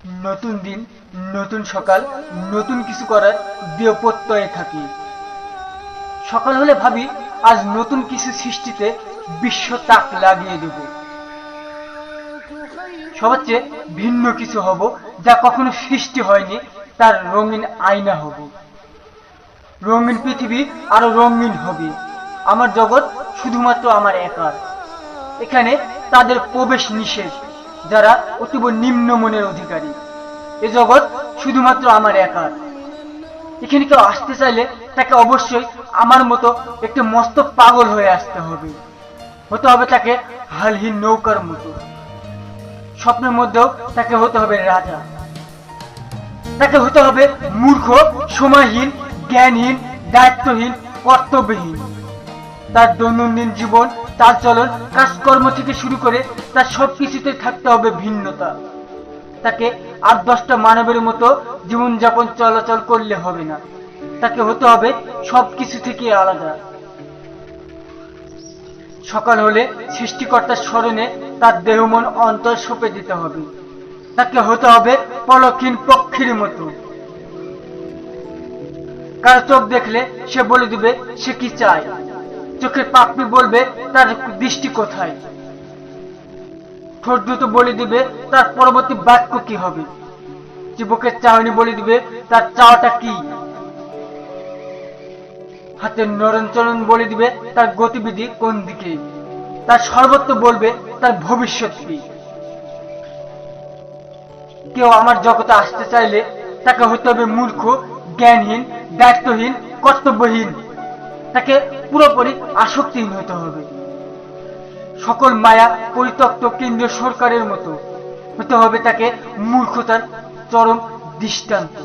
নতুন দিন, নতুন সকাল, নতুন কিছু করার দৃঢ় প্রত্যয়ে থাকি। সকাল হলে ভাবি আজ নতুন কিছু সৃষ্টিতে বিশ্ব তাক লাগিয়ে দেব। সবার চেয়ে ভিন্ন কিছু হব, যা কখনো সৃষ্টি হয়নি, তার রঙিন আয়না হব। রঙিন পৃথিবী আরো রঙিন হবে। আমার জগৎ শুধুমাত্র আমার একার। এখানে তাদের প্রবেশ নিষেধ যারা অতীব নিম্ন মনের অধিকারী। এ জগৎ শুধুমাত্র আমার একার। এখানে কেউ আসতে চাইলে তাকে অবশ্যই আমার মতো একটি মস্ত পাগল হয়ে আসতে হবে। হতে হবে তাকে হালহীন নৌকার মতো। স্বপ্নের মধ্যেও তাকে হতে হবে রাজা। তাকে হতে হবে মূর্খ, সময়হীন, জ্ঞানহীন, দায়িত্বহীন, কর্তব্যহীন। তার দৈনন্দিন জীবন, তার চলন, কাজকর্ম থেকে শুরু করে তার সবকিছুতে থাকতে হবে ভিন্নতা। তাকে ৮-১০টা মানবের মতো জীবনযাপন চলাচল করলে হবে না। তাকে হতে হবে সবকিছু থেকে আলাদা। সকাল হলে সৃষ্টিকর্তার স্মরণে তার দেহ মন অন্তর সঁপে দিতে হবে। তাকে হতে হবে পলকহীন পক্ষীর মতো। কারো চোখ দেখলে সে বলে দিবে সে কি চায়। চোখের পাপড়ি বলবে তার দৃষ্টি কোথায়। ঠোঁট দুটো বলে দিবে তার পরবর্তী বাক্য কি হবে। চিবুকের চাহনি বলে দিবে তার চাওয়াটা কি। হাতের নরণচরণ বলে দিবে তার গতিবিধি কোন দিকে। তার সর্বত্র বলবে তার ভবিষ্যৎ কি। কেউ আমার জগতে আসতে চাইলে তাকে হতে হবে মূর্খ, জ্ঞানহীন, দায়িত্বহীন, কর্তব্যহীন। তাকে পুরোপুরি আসক্তিহীন হতে হবে। সকল মায়া পরিত্যক্ত কেন্দ্রীয় সরকারের মতো হতে হবে তাকে মূর্খতার চরম দৃষ্টান্ত।